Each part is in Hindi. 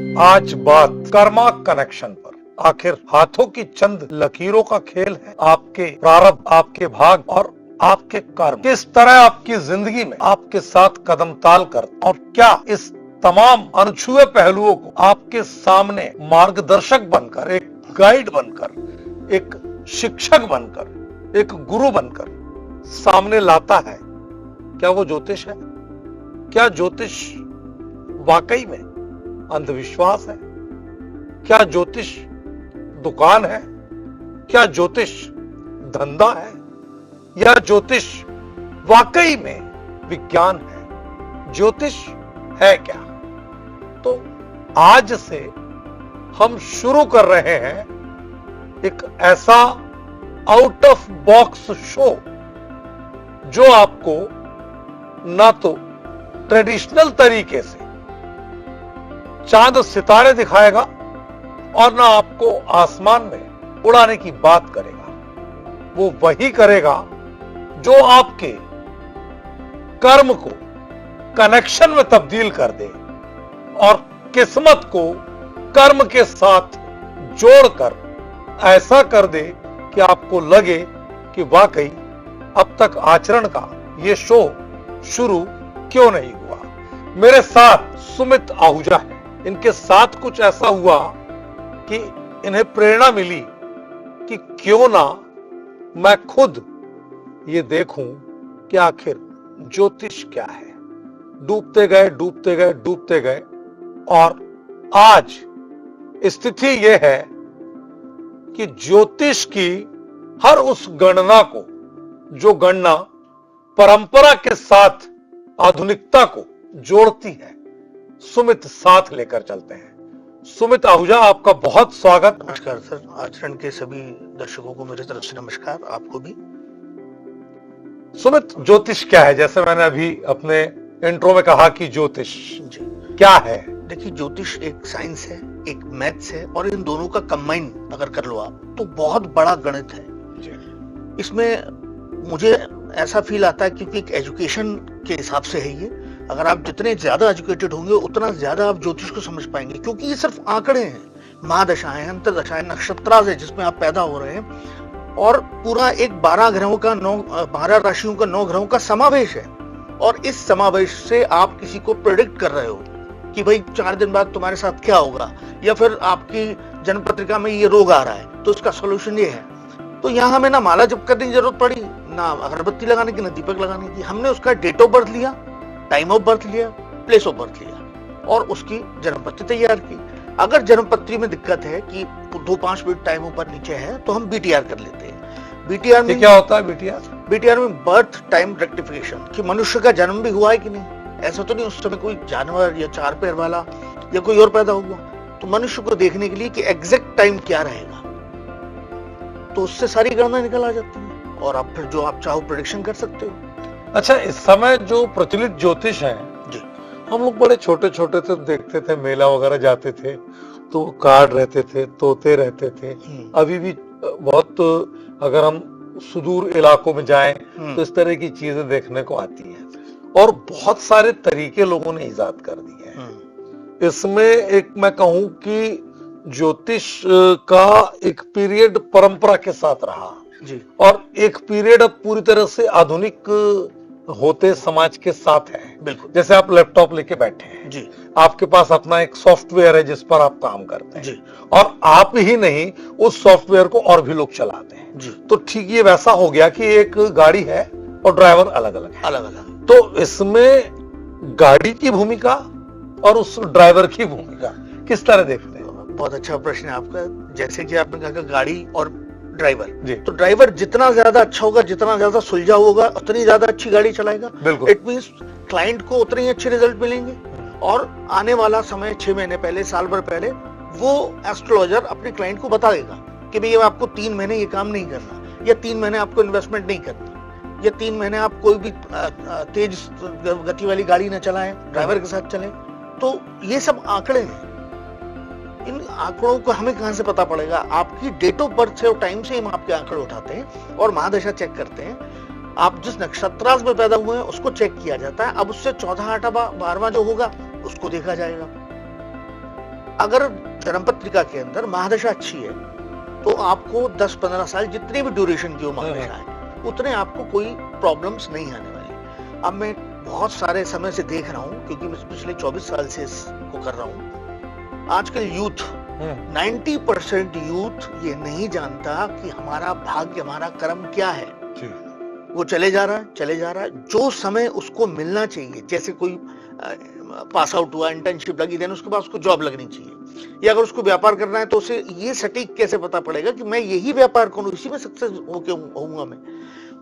आज बात कर्मा कनेक्शन पर। आखिर हाथों की चंद लकीरों का खेल है आपके प्रारब्ध, आपके भाग और आपके कर्म किस तरह आपकी जिंदगी में आपके साथ कदम ताल कर, और क्या इस तमाम अनछुए पहलुओं को आपके सामने मार्गदर्शक बनकर, एक गाइड बनकर, एक शिक्षक बनकर, एक गुरु बनकर सामने लाता है। क्या वो ज्योतिष है? क्या ज्योतिष वाकई में अंधविश्वास है? क्या ज्योतिष दुकान है? क्या ज्योतिष धंधा है? या ज्योतिष वाकई में विज्ञान है? ज्योतिष है क्या? तो आज से हम शुरू कर रहे हैं एक ऐसा आउट ऑफ बॉक्स शो जो आपको ना तो ट्रेडिशनल तरीके से चांद सितारे दिखाएगा और ना आपको आसमान में उड़ाने की बात करेगा। वो वही करेगा जो आपके कर्म को कनेक्शन में तब्दील कर दे और किस्मत को कर्म के साथ जोड़कर ऐसा कर दे कि आपको लगे कि वाकई अब तक आचरण का ये शो शुरू क्यों नहीं हुआ। मेरे साथ सुमित आहूजा है। इनके साथ कुछ ऐसा हुआ कि इन्हें प्रेरणा मिली कि क्यों ना मैं खुद ये देखूं कि आखिर ज्योतिष क्या है। डूबते गए डूबते गए डूबते गए और आज स्थिति यह है कि ज्योतिष की हर उस गणना को, जो गणना परंपरा के साथ आधुनिकता को जोड़ती है, सुमित साथ लेकर चलते हैं। सुमित आहूजा, आपका बहुत स्वागत। नमस्कार सर। आचरण के सभी दर्शकों को मेरी तरफ से नमस्कार, आपको भी। सुमित, ज्योतिष क्या है? जैसे मैंने अभी अपने इंट्रो में कहा कि ज्योतिष जी क्या है? देखिए, ज्योतिष एक साइंस है, एक मैथ्स है, और इन दोनों का कंबाइन अगर कर लो आप तो बहुत बड़ा गणित है जी। इसमें मुझे ऐसा फील आता है क्योंकि एक एजुकेशन के हिसाब से है ये। अगर आप जितने ज्यादा एजुकेटेड होंगे उतना ज्यादा आप ज्योतिष को समझ पाएंगे, क्योंकि ये सिर्फ आंकड़े हैं, महादशाएं, अंतरदशाएं, नक्षत्राज है जिसमें आप पैदा हो रहे हैं, और पूरा एक 12 ग्रहों का 12 राशियों का 9 ग्रहों का समावेश है। और इस समावेश से आप किसी को प्रेडिक्ट कर रहे हो कि भाई 4 दिन बाद तुम्हारे साथ क्या होगा, या फिर आपकी जन्म पत्रिका में ये रोग आ रहा है तो इसका सोल्यूशन ये है। तो यहाँ हमें ना माला जप करने की जरूरत पड़ी, ना अगरबत्ती लगाने की, ना दीपक लगाने की। हमने उसका डेट ऑफ बर्थ लिया, टाइम ऑफ बर्थ लिया, प्लेस ऑफ बर्थ लिया और उसकी जन्मपत्री तैयार की। अगर जन्मपत्री में दिक्कत है कि 2-5 मिनट टाइम ऊपर नीचे है तो हम बीटीआर कर लेते हैं। बीटीआर में क्या होता है? बीटीआर में बर्थ टाइम रेक्टिफिकेशन, कि मनुष्य का जन्म भी हुआ है कि नहीं। ऐसा तो नहीं उस समय कोई जानवर या 4 पैर वाला या कोई और पैदा हुआ। तो मनुष्य को देखने के लिए कि एग्जैक्ट टाइम क्या रहेगा, तो उससे सारी गणना निकल आ जाती है और आप फिर जो आप चाहो प्रेडिक्शन कर सकते हो। अच्छा, इस समय जो प्रचलित ज्योतिष है जी, हम लोग बड़े छोटे छोटे थे, देखते थे, मेला वगैरह जाते थे तो कार्ड रहते थे, तोते रहते थे। अभी भी बहुत, अगर हम सुदूर इलाकों में जाएं तो इस तरह की चीजें देखने को आती हैं, और बहुत सारे तरीके लोगों ने इजाद कर दिए हैं। इसमें एक मैं कहूं कि ज्योतिष का एक पीरियड परंपरा के साथ रहा जी, और एक पीरियड अब पूरी तरह से आधुनिक होते समाज के साथ है। बिल्कुल। जैसे आप लैपटॉप लेके बैठे हैं जी, आपके पास अपना एक सॉफ्टवेयर है जिस पर आप काम करते हैं जी, और आप ही नहीं, उस सॉफ्टवेयर को और भी लोग चलाते हैं जी। तो ठीक ये वैसा हो गया कि एक गाड़ी है और ड्राइवर अलग अलग है। अलग अलग। तो इसमें गाड़ी की भूमिका और उस ड्राइवर की भूमिका किस तरह देखते हैं? बहुत अच्छा प्रश्न है आपका। जैसे कि आपने कहा गाड़ी और ड्राइवर जी। तो ड्राइवर जितना ज्यादा अच्छा होगा, जितना ज्यादा सुलझा होगा, उतनी ज्यादा अच्छी गाड़ी चलाएगा। बिल्कुल। इट मींस क्लाइंट को उतने ही अच्छे रिजल्ट मिलेंगे, और आने वाला समय 6 महीने पहले, साल भर पहले वो एस्ट्रोलॉजर अपने क्लाइंट को बता देगा कि भाई आपको 3 महीने ये काम नहीं करना, या 3 महीने आपको इन्वेस्टमेंट नहीं करना, या 3 महीने आप कोई भी तेज गति वाली गाड़ी न चलाएं, ड्राइवर के साथ चलें। तो ये सब आंकड़े हैं। इन आंकड़ों को हमें कहां से पता पड़ेगा? आपकी डेट ऑफ बर्थ से और टाइम से हम आपके आंकड़े उठाते हैं और महादशा चेक करते हैं। आप जिस नक्षत्रांश में पैदा हुए हैं उसको चेक किया जाता है। अब उससे 14, 8, 12वां जो होगा उसको देखा जाएगा। अगर जन्म पत्रिका के अंदर महादशा अच्छी है तो आपको 10-15 साल जितनी भी ड्यूरेशन की वो महादशा है उतने आपको कोई प्रॉब्लम्स नहीं आने वाली। अब मैं बहुत सारे समय से देख रहा हूँ, क्योंकि मैं पिछले 24 साल से इसको कर रहा हूँ, आजकल यूथ 90% यूथ ये नहीं जानता कि हमारा भाग्य, हमारा कर्म क्या है। वो चले जा रहा है। जो समय उसको मिलना चाहिए, जैसे कोई पास आउट हुआ, इंटर्नशिप लगी, देन उसके बाद उसको जॉब लगनी चाहिए, या अगर उसको व्यापार करना है तो उसे ये सटीक कैसे पता पड़ेगा कि मैं यही व्यापार करूं, इसी में सक्सेस होऊंगा मैं।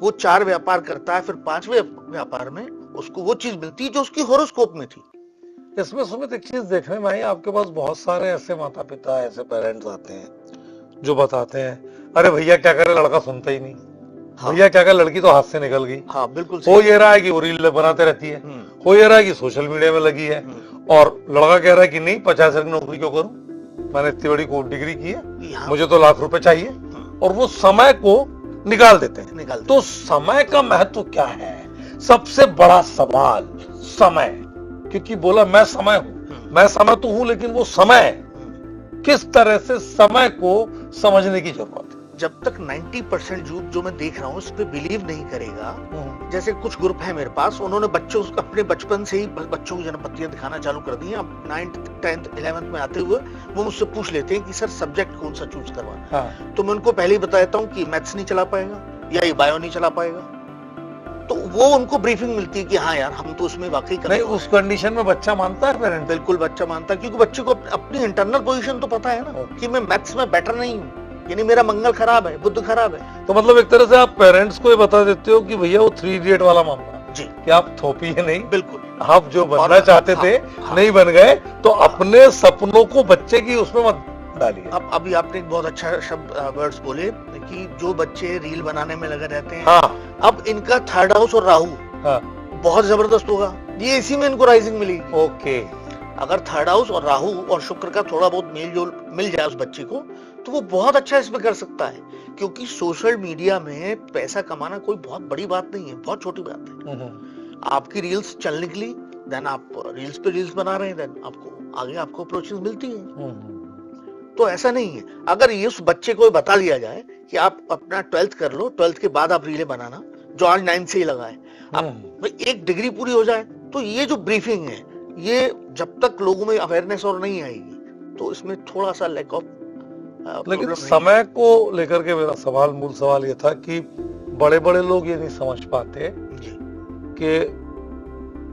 वो 4 व्यापार करता है, फिर 5वें व्यापार में उसको वो चीज मिलती है जो उसकी हॉरोस्कोप में थी। इसमें सुमित एक चीज देखने में आई, आपके पास बहुत सारे ऐसे माता पिता, ऐसे पेरेंट्स आते हैं जो बताते हैं अरे भैया क्या करे, लड़का सुनता ही नहीं। हाँ। भैया क्या करे, लड़की तो हाथ से निकल गई। हाँ, बिल्कुल हो ये रहा है कि वो रील बनाते रहती है, हो ये रहा है कि सोशल मीडिया में लगी है, और लड़का कह रहा है कि नहीं 50 हजार की नौकरी क्यों करूं, मैंने इतनी बड़ी डिग्री की है, मुझे तो लाख रुपए चाहिए, और वो समय को निकाल देते हैं। तो समय का महत्व क्या है? सबसे बड़ा सवाल समय, क्योंकि बोला मैं समय हूं, मैं समय तो हूं, लेकिन वो समय किस तरह से समय को समझने की जरूरत है। जब तक 90% यूथ जो मैं देख रहा हूँ इस पे बिलीव नहीं करेगा, जैसे कुछ ग्रुप है मेरे पास, उन्होंने बच्चों अपने बचपन से ही बच्चों की जन्म पत्रियां दिखाना चालू कर दी हैं। अब 9th 10th 11th में आते हुए वो मुझसे पूछ लेते हैं कि सर सब्जेक्ट कौन सा चूज करवाना। हाँ। तो मैं उनको पहले ही बता देता हूँ कि मैथ्स नहीं चला पाएगा या ये बायो नहीं चला पाएगा, तो वो उनको ब्रीफिंग मिलती है कि हाँ यार हम तो उसमें वाकई कर नहीं। उस कंडीशन में बच्चा मानता है पेरेंट? बिल्कुल बच्चा मानता है, क्योंकि बच्चे को अपनी इंटरनल पोजीशन तो पता है ना कि मैं मैथ्स में बेटर नहीं हूँ, यानी मेरा मंगल खराब है, बुध खराब है। तो मतलब एक तरह से आप पेरेंट्स को ये बता देते हो कि भैया वो 3 इडियट वाला मामला जी, कि आप थोपी है नहीं, बिल्कुल आप जो बनना चाहते थे नहीं बन गए, तो अपने सपनों को बच्चे की उसमें मत डालिए। अब अभी आपने एक बहुत अच्छा शब्द वर्ड्स बोले कि जो बच्चे रील बनाने में लगे रहते हैं, हाँ। अब इनका 3rd हाउस और राहु बहुत जबरदस्त होगा, ये इसी में इनको राइजिंग मिलेगी। ओके, अगर 3rd हाउस और राहु और शुक्र का थोड़ा बहुत मेल जोल मिल जाए उस बच्चे को, तो वो बहुत अच्छा इसमें कर सकता है, क्योंकि सोशल मीडिया में पैसा कमाना कोई बहुत बड़ी बात नहीं है, बहुत छोटी बात है। आपकी रील्स चल निकली, देन आप रील्स पे रील्स बना रहे हैं, देन आपको आगे आपको अप्रोचेस मिलती है। तो ऐसा नहीं है। अगर ये उस बच्चे को बता दिया जाए कि आप अपना 12th कर लो, 12th के बाद आप रीलें बनाना, जो आज 9th से ही लगा है, अब एक डिग्री पूरी हो जाए, तो ये जो ब्रीफिंग है, ये जब तक लोगों में अवेयरनेस और नहीं आएगी तो इसमें थोड़ा सा लैक ऑफ। लेकिन समय को लेकर के मेरा सवाल, मूल सवाल ये था कि बड़े बड़े लोग ये नहीं समझ पाते कि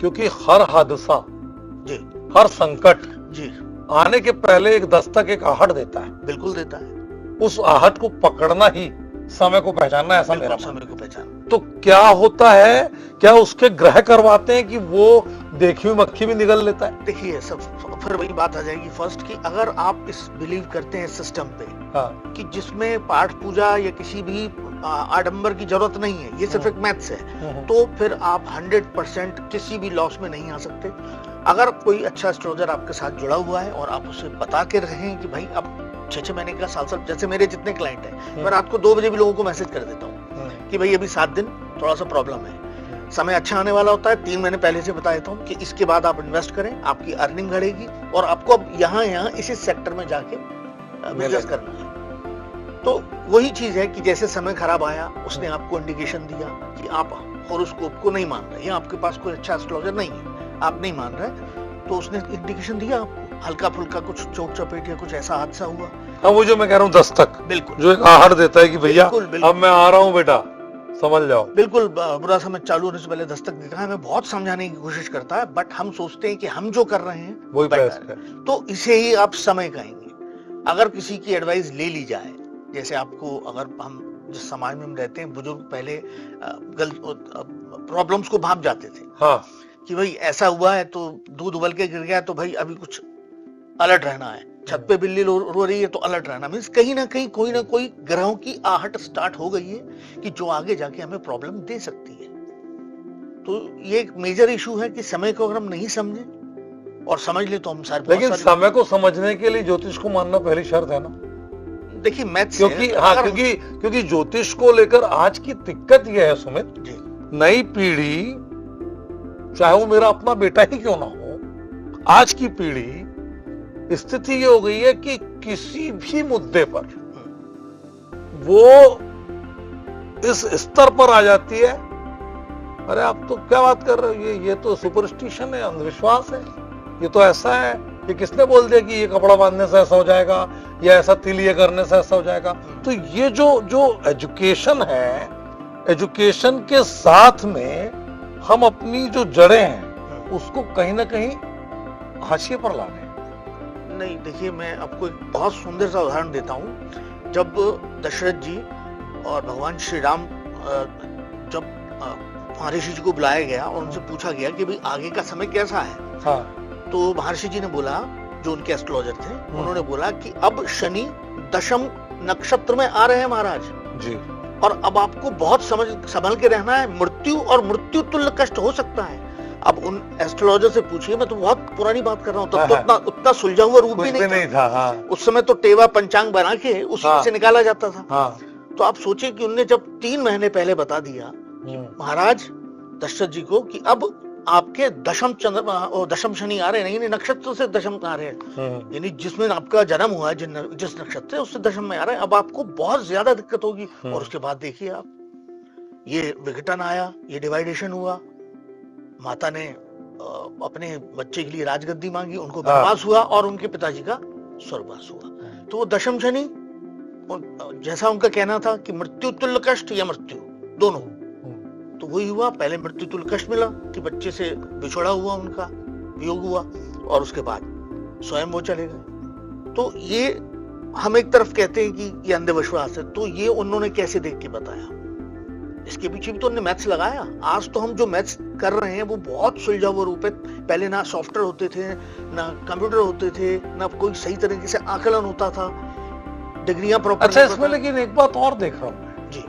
क्योंकि हर हादसा जी, हर संकट जी आने के पहले एक दस्तक, एक आहट देता है। बिल्कुल देता है। उस आहट को पकड़ना ही समय को पहचानना, ऐसा मेरा समय को पहचानना। तो क्या होता है, क्या उसके ग्रह करवाते हैं कि वो देखी हुई मक्खी भी निगल लेता है? देखिए सब फिर वही बात आ जाएगी फर्स्ट की, अगर आप इस बिलीव करते हैं सिस्टम पे, हाँ, कि जिसमें पाठ पूजा या किसी भी आडंबर की जरूरत नहीं है, ये सिर्फ एक मैथ्स है, तो फिर आप 100% किसी भी लॉस में नहीं आ सकते। अगर कोई अच्छा एस्ट्रोलॉजर आपके साथ जुड़ा हुआ है और आप उसे बता के रहे कि भाई अब 6 महीने का, साल, जैसे मेरे जितने क्लाइंट हैं, मैं रात को 2 बजे भी लोगों को मैसेज कर देता हूँ कि भाई अभी 7 दिन थोड़ा सा प्रॉब्लम है, समय अच्छा आने वाला होता है, 3 महीने पहले से बता देता हूँ कि इसके बाद आप इन्वेस्ट करें, आपकी अर्निंग बढ़ेगी और आपको अब यहाँ इसी सेक्टर में जाके बिजनेस करना है। तो वही चीज है कि जैसे समय खराब आया, उसने आपको इंडिकेशन दिया कि आप हॉरोस्कोप को नहीं मान रहे, या आपके पास कोई अच्छा एस्ट्रोलॉजर नहीं है, आप नहीं मान रहे, तो उसने इंडिकेशन दिया आपको, हल्का फुल्का कुछ चोट चपेट या कुछ ऐसा हादसा हुआ। हाँ, वो जो मैं कह रहा हूँ दस्तक, बिल्कुल, जो एक आहट देता है कि भैया अब मैं आ रहा हूँ बेटा, समझ जाओ। बिल्कुल, बुरा समय चालू होने से पहले दस्तक देता है। मैं बहुत समझाने की कोशिश करता है, बट हम सोचते हैं कि हम जो कर रहे हैं वही बेस्ट है, तो इसे ही आप समय कहेंगे। अगर किसी की एडवाइस ले ली जाए, जैसे आपको, अगर हम जिस समाज में हम रहते हैं, बुजुर्ग पहले प्रॉब्लम्स को भाप जाते थे, हाँ, कि भाई ऐसा हुआ है तो दूध उबल के गिर गया तो भाई अभी कुछ अलर्ट रहना है, छत पे बिल्ली रो रही है तो अलर्ट रहना, मींस कहीं ना कहीं कोई ना कोई ग्रहों की आहट स्टार्ट हो गई है कि जो आगे जाके हमें प्रॉब्लम दे सकती है। तो ये एक मेजर इशू है कि समय को अगर हम नहीं समझे और समझ ले तो हम सारे, लेकिन समय को समझने के लिए ज्योतिष को मानना पहली शर्त है ना। देखिए मैथ्स, क्योंकि ज्योतिष को लेकर आज की दिक्कत यह है सुमित, नई पीढ़ी, चाहे वो मेरा अपना बेटा ही क्यों ना हो, आज की पीढ़ी स्थिति ये हो गई है कि किसी भी मुद्दे पर वो इस स्तर पर आ जाती है, अरे आप तो क्या बात कर रहे हो, ये तो सुपरस्टिशन है, अंधविश्वास है, ये तो ऐसा है, ये किसने बोल दिया कि ये कपड़ा बांधने से ऐसा हो जाएगा या ऐसा तिल ये करने से ऐसा हो जाएगा। तो ये जो एजुकेशन है, एजुकेशन के साथ में हम अपनी जो जड़ें हैं उसको कहीं ना कहीं हाशिए पर ला रहे हैं। नहीं, देखिए मैं आपको एक बहुत सुंदर सा उदाहरण देता हूँ। जब दशरथ जी और भगवान श्री राम जब महर्षि जी को बुलाया गया और उनसे पूछा गया कि भाई आगे का समय कैसा है, हाँ। तो महर्षि जी ने बोला, जो उनके एस्ट्रोलॉजर थे, उन्होंने बोला कि अब शनि दशम नक्षत्र में आ रहे हैं महाराज जी, और अब आपको बहुत संभल के रहना है, मृत्यु और मृत्यु तुल्य कष्ट हो सकता है। अब उन एस्ट्रोलॉजर से पूछिए, मैं तो बहुत पुरानी बात कर रहा हूँ, तब तो उतना सुलझा हुआ रूप भी नहीं था। हाँ। उस समय तो टेवा पंचांग बना के उसी से निकाला जाता था। हाँ। तो आप सोचिए कि उनने जब 3 महीने पहले बता दिया महाराज दशरथ जी को कि अब आपके दशम शनि आ रहे हैं, नहीं नक्षत्र से दशम आ रहे हैं, यानी जिसमें आपका जन्म हुआ है जिस नक्षत्र उससे दशम में आ रहे हैं, अब आपको बहुत ज्यादा दिक्कत होगी। और उसके बाद देखिए आप, ये विघटन आया, ये डिवाइडेशन हुआ, माता ने अपने बच्चे के लिए राजगद्दी मांगी, उनको वनवास हुआ और उनके पिताजी का स्वर्गवास हुआ। तो वो दशम शनि, जैसा उनका कहना था कि मृत्यु तुल्य कष्ट या मृत्यु दोनों, तो वही हुआ। पहले मृत्यु तुल्य कष्ट मिला कि बच्चे से बिछोड़ा हुआ, उनका वियोग हुआ, और उसके बाद स्वयं वो चले गए। तो ये हम एक तरफ कहते हैं कि ये अंधविश्वास है, तो ये उन्होंने कैसे देख के बताया, इसके पीछे भी तो उन्होंने मैथ्स लगाया। आज तो हम जो मैथ्स कर रहे हैं वो बहुत सुलझा हुआ रूप है। पहले ना सॉफ्टवेयर होते थे, ना कंप्यूटर होते थे, ना कोई सही तरीके से आकलन होता था, डिग्रियां प्रॉपर। अच्छा, इसमें लेकिन एक बात और देख रहा हूं मैं जी,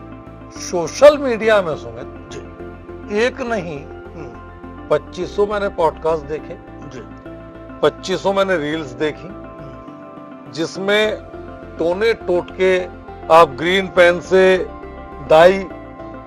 सोशल मीडिया में सुमित जी, एक नहीं 2500 मैंने पॉडकास्ट देखे जी, 2500 मैंने रील्स देखी, जिसमें टोने टोटके आप ग्रीन पेन से दाई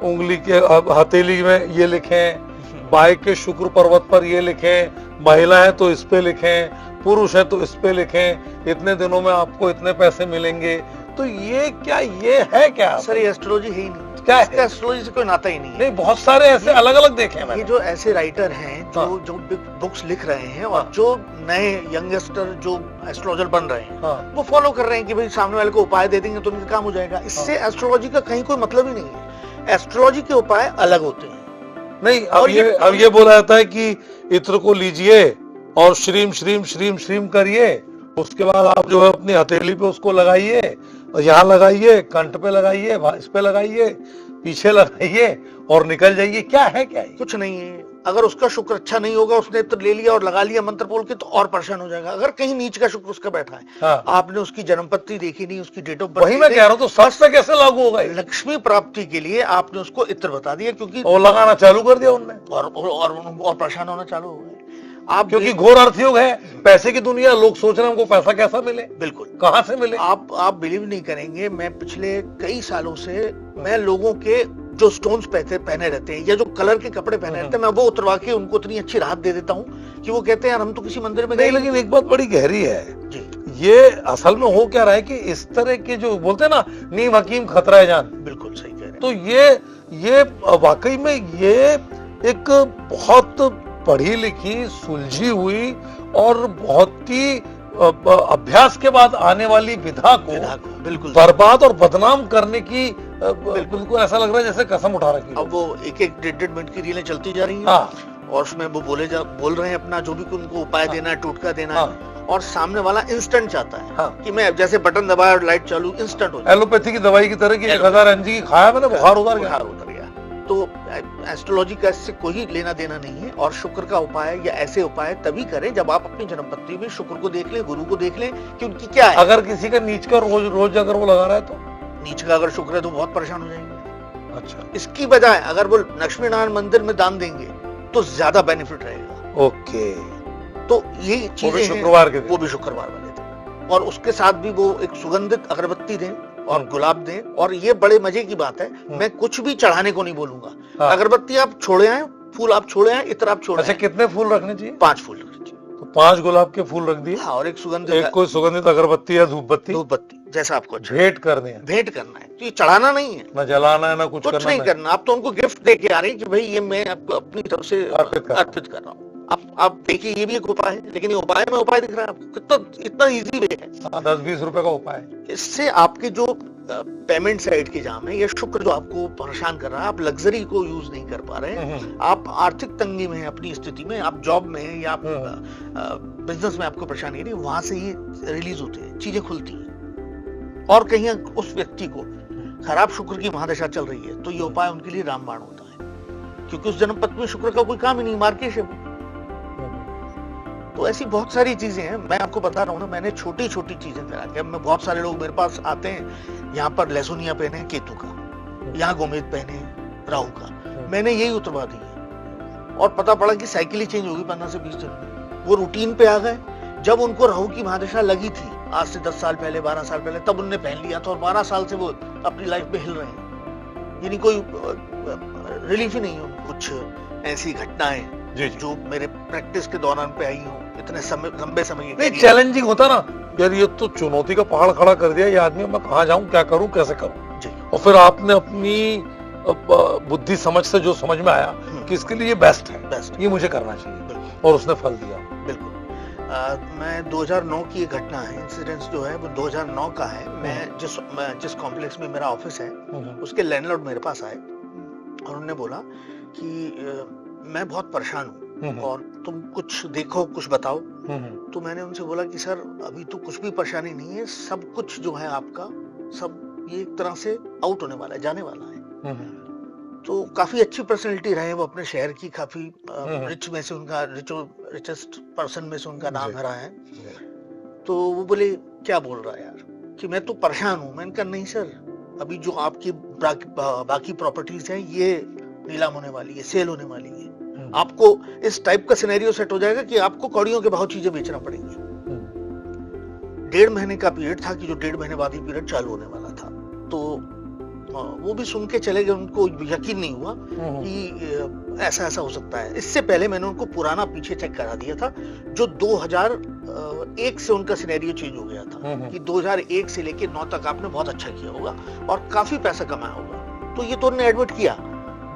उंगली के हथेली में ये लिखें, बाई के शुक्र पर्वत पर ये लिखें, महिला है तो इस पे लिखें, पुरुष है तो इस पे लिखें, इतने दिनों में आपको इतने पैसे मिलेंगे। तो ये क्या, ये है क्या सर? ये एस्ट्रोलॉजी है ही नहीं, क्या है? एस्ट्रोलॉजी से कोई नाता ही नहीं है। नहीं, बहुत सारे ऐसे अलग अलग देखे मैंने। ये जो ऐसे राइटर हैं जो बुक्स लिख रहे हैं और जो नए यंगस्टर जो एस्ट्रोलॉजर बन रहे हैं, वो फॉलो कर रहे हैं कि भाई सामने वाले को उपाय दे देंगे तो उनका काम हो जाएगा। इससे एस्ट्रोलॉजी का कहीं कोई मतलब ही नहीं है। एस्ट्रोलॉजी के उपाय अलग होते हैं। नहीं, अब ये बोला जाता है कि इत्र को लीजिए और श्रीम श्रीम श्रीम श्रीम करिए, उसके बाद आप जो है अपनी हथेली पे उसको लगाइए, यहाँ लगाइए, कंठ पे लगाइए, इस पे लगाइए, पीछे लगाइए और निकल जाइए। क्या है, क्या है? कुछ नहीं है। अगर उसका शुक्र अच्छा नहीं होगा, उसने इत्र ले लिया और लगा लिया मंत्र बोल के, तो और परेशान हो जाएगा। अगर कहीं नीच का शुक्र उसका बैठा है, आपने उसकी जन्मपत्ति देखी नहीं, उसकी डेट ऑफ बर्थ, वही मैं कह रहा हूँ, तो सच पे कैसे लागू होगा? लक्ष्मी प्राप्ति के लिए आपने उसको इत्र बता दिया, क्योंकि और लगाना चालू कर दिया उनने, और परेशान होना चालू हो गए आप, क्योंकि घोर अर्थयोग है, पैसे की दुनिया, लोग सोच रहे हैं हमको पैसा कैसा मिले, बिल्कुल कहां से मिले। आप बिलीव नहीं करेंगे, मैं पिछले कई सालों से मैं लोगों के जो स्टोन्स पहने रहते हैं या जो कलर के कपड़े पहने रहते हैं, मैं वो उतरवा के उनको इतनी अच्छी राहत दे देता हूँ कि वो कहते हैं यार हम तो किसी मंदिर में नहीं। लेकिन एक बात बड़ी गहरी है जी, ये असल में हो क्या रहा है कि इस तरह के जो बोलते हैं ना, नीम हकीम खतरा है जान, बिल्कुल सही कह रहे हैं। तो ये वाकई में ये एक बहुत पढ़ी लिखी, सुलझी हुई और बहुत ही अभ्यास के बाद आने वाली विधा को बिल्कुल बर्बाद और बदनाम करने की बिल्कुल ऐसा लग रहा है जैसे कसम उठा रखी। अब वो एक 1.5 मिनट की रीलें चलती जा रही हैं, और उसमें वो बोल रहे हैं अपना जो भी उनको उपाय देना है, टोटका देना है, और सामने वाला इंस्टेंट चाहता है कि मैं जैसे बटन दबाया और लाइट चालू, इंस्टेंट हो जाए। एलोपैथी की दवाई की तरह की 1000 mg की खाया मैंने, बुखार उतर गया। तो एस्ट्रोलॉजी का इससे कोई लेना देना नहीं है। और शुक्र का उपाय या ऐसे उपाय तभी करें जब आप अपनी जन्मपत्री में शुक्र को देख लें, गुरु को देख लें कि उनकी क्या है। अगर किसी का नीच का रोज अगर वो लगा रहा है, तो नीच का अगर शुक्र है तो बहुत परेशान हो जाएंगे। अच्छा, इसकी बजाय अगर वो लक्ष्मी नारायण मंदिर में दान देंगे तो ज्यादा बेनिफिट रहेगा। ओके, तो ये चीजें शुक्रवार के दिन, वो भी शुक्रवार वाले दिन, और उसके साथ भी वो एक सुगंधित अगरबत्ती दें और गुलाब दें। और ये बड़े मजे की बात है, मैं कुछ भी चढ़ाने को नहीं बोलूंगा। अगरबत्ती आप छोड़े आए, फूल आप छोड़े आए, इत्र आप छोड़े। अच्छा, कितने फूल रखने चाहिए? 5 फूल रखने चाहिए। तो 5 गुलाब के फूल रख दिए, हाँ, और एक सुगंधित, एक कोई सुगंधित अगरबत्ती या धूप बत्ती जैसा आपको अच्छा भेंट करनी है, भेंट करना है। तो ये चढ़ाना नहीं है, ना जलाना है, ना कुछ नहीं करना। आप तो उनको गिफ्ट दे के आ रहे हैं कि भाई ये मैं आपको अपनी तरफ से अर्पित कर रहा हूँ। आप देखिए, ये भी एक उपाय है, लेकिन ये उपाय में उपाय दिख रहा है आपको, कितना इतना इजी वे है। 10-20 रुपए का उपाय। इससे आपके जो पेमेंट साइड के जाम है, या शुक्र जो आपको परेशान कर रहा है, आप लग्जरी को यूज नहीं कर पा रहे हैं, आप आर्थिक तंगी में हैं अपनी स्थिति में, आप जॉब में हैं या आप बिजनेस में आपको परेशानी नहीं, वहां से ये रिलीज होते हैं, चीजें खुलती हैं। और कहीं उस व्यक्ति को खराब शुक्र की महादशा चल रही है, तो ये उपाय उनके लिए रामबाण होता है, क्योंकि उस जन्म पथ में शुक्र का कोई काम ही नहीं, मार्केश है। तो ऐसी बहुत सारी चीजें हैं, मैं आपको बता रहा हूँ ना, मैंने छोटी छोटी चीजें करा के, मैं बहुत सारे लोग मेरे पास आते हैं, यहाँ पर लहसुनिया पहने केतु का, यहाँ गोमेद पहने राहु का, मैंने यही उतरवा दी है, और पता पड़ा कि साइकिल ही चेंज होगी 15 से 20 दिन में। वो रूटीन पे आ गए। जब उनको राहु की महादशा लगी थी आज से 10 साल पहले, 12 साल पहले, तब उनने पहन लिया था, और 12 साल से वो अपनी लाइफ में हिल रहे हैं, यानी कोई रिलीफ ही नहीं है। कुछ ऐसी घटनाएं जो मेरे प्रैक्टिस के दौरान पे आई हो, इतने समय, लंबे समय नहीं, चैलेंजिंग होता ना यार, ये तो चुनौती का पहाड़ खड़ा कर दिया ये आदमी, मैं कहाँ जाऊं, क्या करूं, कैसे करूं जी। और फिर आपने अपनी बुद्धि समझ से जो समझ में आया कि इसके लिए बेस्ट है, ये मुझे करना चाहिए, और उसने फल दिया। बिल्कुल। मैं 2009 की एक घटना है, इंसिडेंस जो है वो 2009 का है। मैं जिस कॉम्प्लेक्स में मेरा ऑफिस है, उसके लैंडलॉर्ड मेरे पास आए और उन्होंने बोला कि मैं बहुत परेशान हूँ और तुम कुछ देखो, कुछ बताओ। तो मैंने उनसे बोला कि सर अभी तो कुछ भी परेशानी नहीं है, सब कुछ जो है आपका, सब ये एक तरह से आउट होने वाला है, जाने वाला है। तो काफी अच्छी पर्सनैलिटी रहे वो अपने शहर की, काफी रिच में से उनका, रिचेस्ट पर्सन में से उनका नाम रहा है। तो वो बोले क्या बोल रहा है यार, कि मैं तो परेशान हूँ। मैंने कहा नहीं सर, अभी जो आपकी बाकी प्रॉपर्टीज हैं ये नीलाम होने वाली है, सेल होने वाली है, आपको इस टाइप का सिनेरियो सेट हो जाएगा कि आपको कौड़ियों के भाव चीजें बेचना पड़ेगी। 1.5 महीने का पीरियड था कि जो 1.5 महीने बाद ही पीरियड चालू होने वाला था। तो वो भी सुन के चले गए, उनको यकीन नहीं हुआ कि ऐसा ऐसा हो सकता है। इससे पहले मैंने उनको पुराना पीछे चेक करा दिया था, जो 2001 से उनका सिनेरियो चेंज हो गया था कि 2001 से लेके 9 तक आपने बहुत अच्छा किया होगा और काफी पैसा कमाया होगा। तो ये तो उन्होंने एडमिट किया,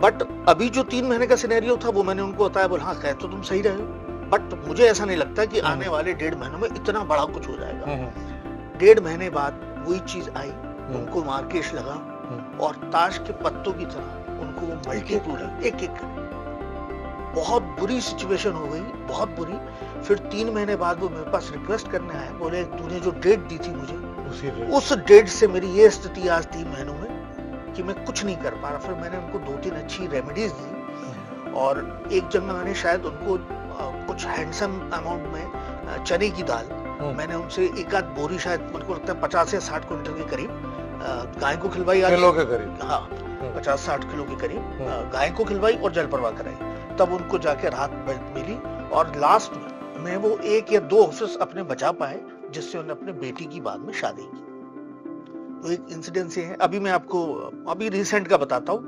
बट अभी जो 3 महीने का सिनेरियो था वो मैंने उनको बताया, बोला हाँ कह तो तुम सही रहे हो, बट मुझे ऐसा नहीं लगता कि आने वाले 1.5 महीनों में इतना बड़ा कुछ हो जाएगा। 1.5 महीने बाद वही चीज आई, उनको मार्केश लगा और ताश के पत्तों की तरह उनको वो मल्टीपल एक बहुत बुरी सिचुएशन हो गई, बहुत बुरी। फिर 3 महीने बाद वो मेरे पास रिक्वेस्ट करने आए, बोले तूने जो डेट दी थी मुझे, उस डेट से मेरी ये स्थिति आज 3 महीनों में कि मैं कुछ नहीं कर पा रहा। फिर मैंने उनको 2-3 अच्छी रेमेडीज दी और एक जगह मैंने शायद उनको कुछ हैंडसम अमाउंट में चने की दाल, मैंने उनसे 1-8 बोरी, शायद मुझे लगता है 50 या 60 क्विंटल के करीब गाय को खिलवाई, किलो के करीब, हाँ 50-60 किलो के करीब गाय को खिलवाई और जल प्रवाह कराई। तब उनको जाके राहत मिली और लास्ट में वो 1 या 2 ऑफिस अपने बचा पाए, जिससे उन्होंने अपने बेटी की बाद में शादी की। तो एक इंसिडेंस ये है। अभी मैं आपको अभी रिसेंट का बताता हूँ।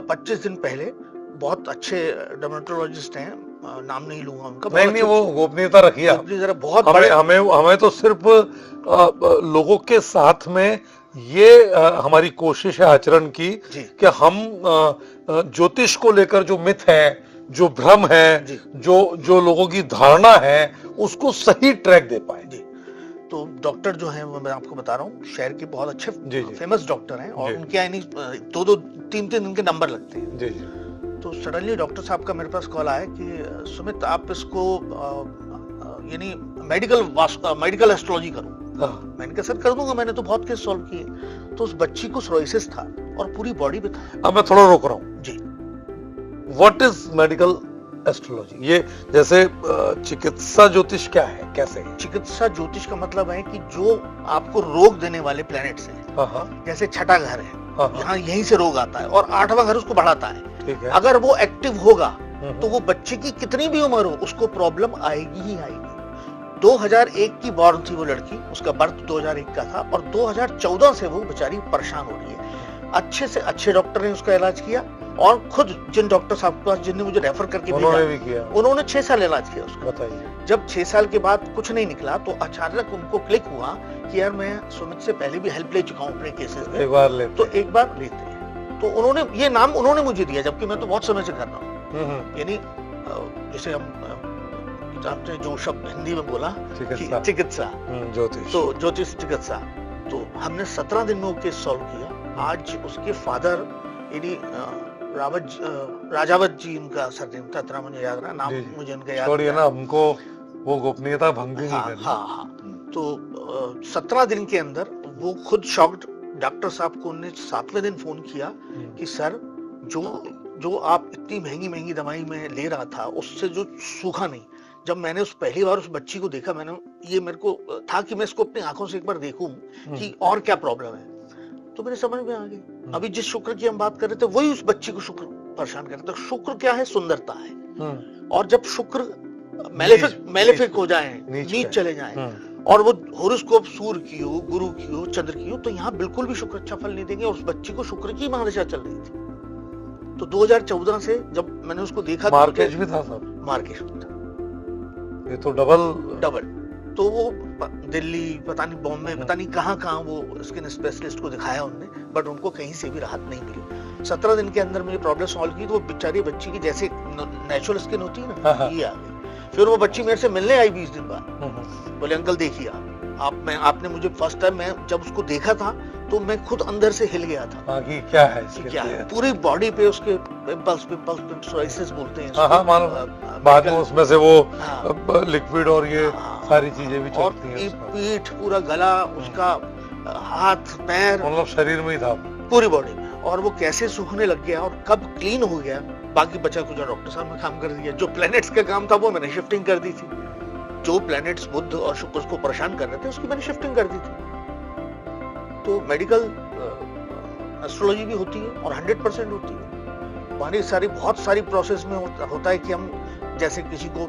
25 दिन पहले बहुत अच्छे डर्मेटोलॉजिस्ट हैं, नाम नहीं लूंगा उनका, नहीं वो गोपनीयता रखिए, बहुत हमें तो सिर्फ लोगों के साथ में ये हमारी कोशिश है आचरण की कि हम ज्योतिष को लेकर जो मिथ है, जो भ्रम है, जो लोगों की धारणा है, उसको सही ट्रैक दे पाए। तो डॉक्टर जो है वो मैं आपको बता रहा हूँ, शहर के बहुत अच्छे फेमस डॉक्टर हैं और उनके यानी 2-2, 3-3 दिन के नंबर लगते हैं। तो सडनली डॉक्टर साहब का मेरे पास कॉल आया कि सुमित आप इसको यानी मेडिकल एस्ट्रोलॉजी करो। मैंने कहा सर कर दूंगा, मैंने तो बहुत केस सॉल्व किए। तो उस बच्ची को सोराइसिस था और पूरी बॉडी पे था। अब मैं थोड़ा रोक रहा हूँ जी। What is medical astrology? ये जैसे चिकित्सा ज्योतिष क्या है, कैसे है? चिकित्सा ज्योतिष का मतलब है कि जो आपको रोग देने वाले प्लैनेट्स हैं, जैसे छठा घर है, यहाँ यहीं से रोग आता है और 8वां घर उसको बढ़ाता है। अगर वो एक्टिव होगा तो वो बच्चे की कितनी भी उम्र हो उसको प्रॉब्लम आएगी ही आएगी। 2001 की बॉर्न थी वो लड़की, उसका बर्थ 2001 का था और 2014 से वो बेचारी परेशान हो रही है। अच्छे से अच्छे डॉक्टर ने उसका इलाज किया, और खुद जिन डॉक्टर साहब के पास जिनने मुझे रेफर करके उन्होंने भी किया, उन्होंने 6 साल इलाज किया उसका। बताइए। जब 6 साल के बाद कुछ नहीं निकला तो अचानक उनको क्लिक हुआ कि यार मैं सुमित से पहले भी हेल्प ले चुका हूँ अपने केसेस में, एक बार लेते तो एक बार लेते हैं। तो उन्होंने ये नाम उन्होंने मुझे दिया, जबकि मैं तो बहुत समय से कर रहा हूँ। यानी जैसे हम आपने जो शब्द हिंदी में बोला चिकित्सा, ज्योतिष, तो ज्योतिष चिकित्सा, तो हमने 17 दिन में वो केस सॉल्व किया। आज उसके फादर यानी राजावत जी इनका सरनेम था, इतना मुझे याद रहा, नाम मुझे इनका याद छोड़िए ना, हमको वो गोपनीयता भंग भी नहीं करनी। हाँ। तो 17 दिन के अंदर वो खुद शॉक्ड, डॉक्टर साहब को उन्होंने 7वें दिन फोन किया कि सर जो आप इतनी महंगी दवाई में ले रहा था उससे जो सूखा नहीं। जब मैंने पहली बार उस बच्ची को देखा, मेरे को था कि मैं इसको अपनी आंखों से एक बार देखूं कि और क्या प्रॉब्लम है, तो मेरे समझ में आ गई। अभी जिस शुक्र की हम बात कर रहे थे वही उस बच्ची को शुक्र परेशान कर रहे थे। शुक्र क्या है? सुंदरता है। और जब शुक्र मेलेफिक हो जाए, नीच चले जाए, और वो होरोस्कोप सूर्य की हो, गुरु की हो, चंद्र की हो, तो यहाँ बिल्कुल भी शुक्र अच्छा फल नहीं देंगे। और उस बच्ची को शुक्र की महादशा चल रही थी। तो 2014 से जब मैंने उसको देखा, मार्केज भी था सर, मार्केज भी था, ये तो डबल। तो वो दिल्ली, पता नहीं बॉम्बे, पता नहीं कहाँ वो स्किन स्पेशलिस्ट को दिखाया उन्होंने, बट उनको कहीं से भी राहत नहीं मिली। 17 दिन के अंदर मेरी प्रॉब्लम सॉल्व की, तो वो बेचारी बच्ची की जैसे नेचुरल स्किन होती है ना, ये आ गई। फिर वो बच्ची मेरे से मिलने आई 20 दिन बाद, बोले अंकल देखिए आपने मुझे फर्स्ट टाइम, मैं जब उसको देखा था तो मैं खुद अंदर से हिल गया था कि क्या है, क्या है। पूरी बॉडी पे उसके पिंपल्स सोराइसिस बोलते हैं, बाद में उसमें से वो लिक्विड और ये सारी चीजें भी चलती हैं, पीठ, पूरा गला उसका, हाथ पैर, मतलब शरीर में ही था पूरी बॉडी में। और वो कैसे सूखने लग गया और कब क्लीन हो गया, बाकी बचा कुछ डॉक्टर साहब ने काम कर दिया। जो प्लैनेट्स का काम था वो मैंने शिफ्टिंग कर दी थी। जो प्लैनेट्स बुध और शुक्र को परेशान कर रहे थे उसकी मैंने शिफ्टिंग कर दी थी। तो मेडिकल एस्ट्रोलॉजी भी होती है और 100% होती है। हमारी बहुत सारी प्रोसेस में होता है कि हम, जैसे किसी को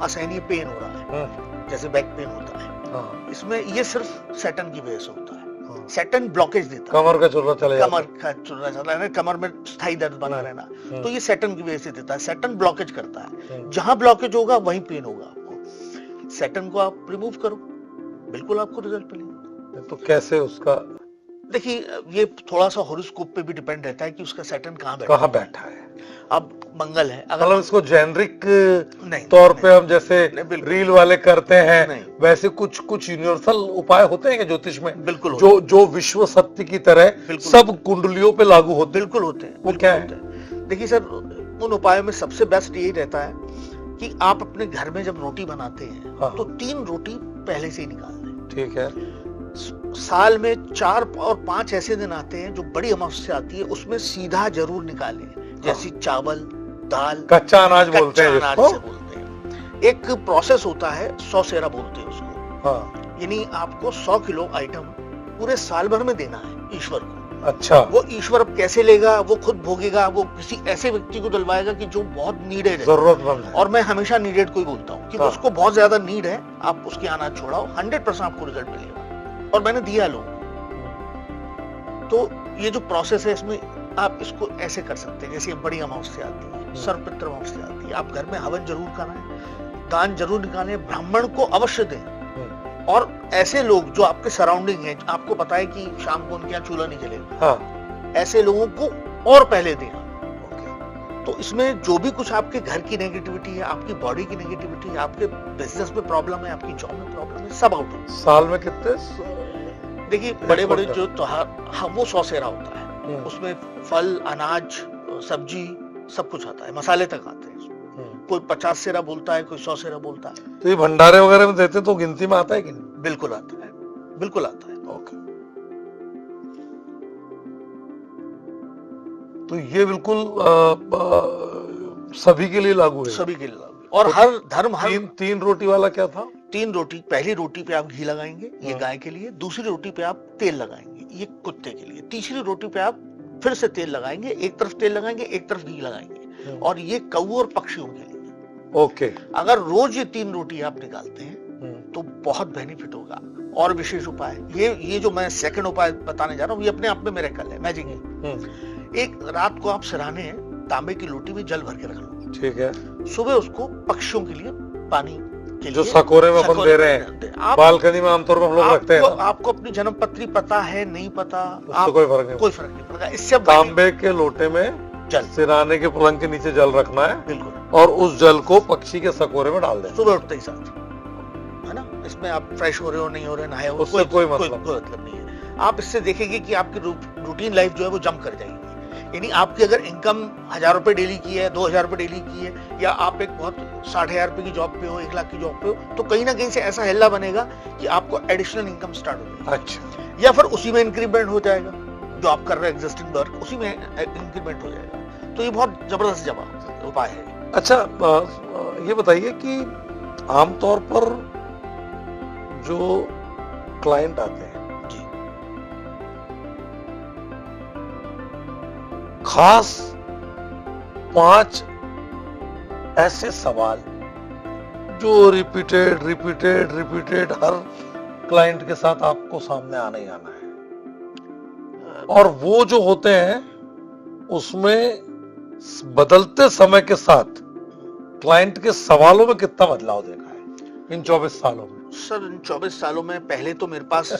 असहनीय पेन हो रहा है, जैसे बैक पेन होता है, इसमें ये सिर्फ सैटर्न की वजह से होता है। सैटर्न ब्लॉकेज देता है, कमर का चुर्रा चला जाता है, कमर में स्थायी दर्द बना रहना, तो ये सैटर्न की वजह से देता है। सैटर्न ब्लॉकेज करता है, जहां ब्लॉकेज होगा वहीं पेन होगा आपको। सैटर्न को आप रिमूव करो, बिल्कुल आपको रिजल्ट मिलेगा। तो कैसे उसका, देखिए ये थोड़ा सा हॉरोस्कोप पे भी डिपेंड रहता है कि उसका सैटर्न कहाँ बैठा है। अब मंगल है, अगर मतलब इसको जेनरिक तौर पे हम जैसे रील वाले करते हैं, वैसे कुछ यूनिवर्सल उपाय होते हैं ज्योतिष में? बिल्कुल, जो विश्व सत्य की तरह सब कुंडलियों पे लागू होते? बिल्कुल होते हैं। वो क्या है? देखिए सर, उन उपायों में सबसे बेस्ट यही रहता है कि आप अपने घर में जब रोटी बनाते हैं तो 3 रोटी पहले से ही निकाल दें। ठीक है। साल में 4 और 5 ऐसे दिन आते हैं जो बड़ी अमावस्या आती है, उसमें सीधा जरूर निकालें, जैसे चावल, दाल, कच्चा अनाज बोलते हैं जिसको। एक प्रोसेस होता है, 100 सेरा बोलते हैं उसको। यानी आपको 100 किलो आइटम पूरे साल भर में देना है ईश्वर को। अच्छा। वो ईश्वर अब कैसे लेगा, वो खुद भोगेगा, वो किसी ऐसे व्यक्ति को दिलवाएगा कि जो बहुत नीडेड है, जरूरतमंद है। और मैं हमेशा नीडेड को ही बोलता हूँ कि उसको बहुत ज्यादा नीड है, आप उसकी अनाज छोड़ाओ, 100% आपको रिजल्ट मिलेगा। और मैंने दिया लोगों। तो ये जो प्रोसेस है, इसमें आप इसको ऐसे कर सकते हैं, जैसे बड़ी अमावस्या आती है, सर्वपितृ अमावस्या आती है, आप घर में हवन जरूर कराएं, दान जरूर निकालें, ब्राह्मण को अवश्य दें। और ऐसे लोग जो आपके सराउंडिंग हैं, आपको पता है कि शाम को उनके यहाँ चूल्हा नहीं जलेगा, ऐसे लोगों को और पहले दें। तो इसमें जो भी कुछ आपके घर की नेगेटिविटी है, आपकी बॉडी की नेगेटिविटी है, आपके बिजनेस में प्रॉब्लम है, आपकी जॉब में प्रॉब्लम है, सब आउट हो। साल में कितने? देखिए बड़े जो त्योहार, वो 100 सेरा होता है, उसमें फल, अनाज, सब्जी सब कुछ आता है, मसाले तक आते हैं। कोई 50 सेरा बोलता है, कोई 100 सेरा बोलता है। तो ये भंडारे वगैरह में देते तो गिनती में आता है कि नहीं? बिल्कुल आता है, बिल्कुल आता है। ओके। तो ये बिल्कुल सभी के लिए लागू है? सभी के लिए लागू है। और हर धर्म, तीन रोटी वाला क्या था? 3 रोटी, पहली रोटी पे आप घी लगाएंगे, ये गाय के लिए। दूसरी रोटी पे आप तेल लगाएंगे, ये कुत्ते के लिए। तीसरी रोटी पे आप फिर से तेल लगाएंगे, एक तरफ तेल लगाएंगे, एक तरफ घी लगाएंगे, और ये कौओं और पक्षियों के लिए। ओके। अगर रोज ये 3 रोटी आप निकालते हैं तो बहुत बेनिफिट होगा। और विशेष उपाय, ये जो मैं सेकंड उपाय बताने जा रहा हूँ, ये अपने आप में मिरेकल है, मैजिक है। एक रात को आप सिरहाने हैं, तांबे की लोटी में जल भर के रख लो, ठीक है, सुबह उसको पक्षियों के लिए पानी के जो लिए सकोरे में अपन दे रहे हैं, आप बालकनी में आमतौर पर हम लोग रखते हैं ना, आपको अपनी जन्म पत्री पता है नहीं पता, उससे कोई फर्क नहीं, कोई फर्क नहीं पड़ेगा। इससे तांबे के लोटे में जल, सिराने के पलंग के नीचे जल रखना है, बिल्कुल, और उस जल को पक्षी के सकोरे में डाल देना, सुबह उठते ही साथ, है ना। इसमें आप फ्रेश हो रहे हो नहीं हो रहे, नहाए हो, उससे कोई मतलब नहीं है। आप इससे देखेंगे कि आपकी रूटीन लाइफ जो है वो जम कर जाएगी। यानी आपकी अगर इनकम 1000 रुपए डेली की है, 2000 रुपए डेली की है, या आप एक बहुत 60,000 रुपए की जॉब पे हो, 1 लाख की जॉब पे हो, तो कहीं ना कहीं से ऐसा हल्ला बनेगा कि आपको एडिशनल इनकम स्टार्ट हो जाएगी। अच्छा, या फिर उसी में इंक्रीमेंट हो जाएगा, जो आप कर रहे हैं एग्जिस्टिंग वर्क, उसी में इंक्रीमेंट हो जाएगा। तो ये बहुत जबरदस्त उपाय है। अच्छा, ये बताइए कि आमतौर पर जो क्लाइंट आते हैं जी, खास 5 ऐसे सवाल जो रिपीटेड हर क्लाइंट के साथ आपको सामने आना ही आना है, और वो जो होते हैं उसमें बदलते समय के साथ क्लाइंट के सवालों में कितना बदलाव देखा है इन 24 सालों में? सर इन 24 सालों में पहले तो मेरे पास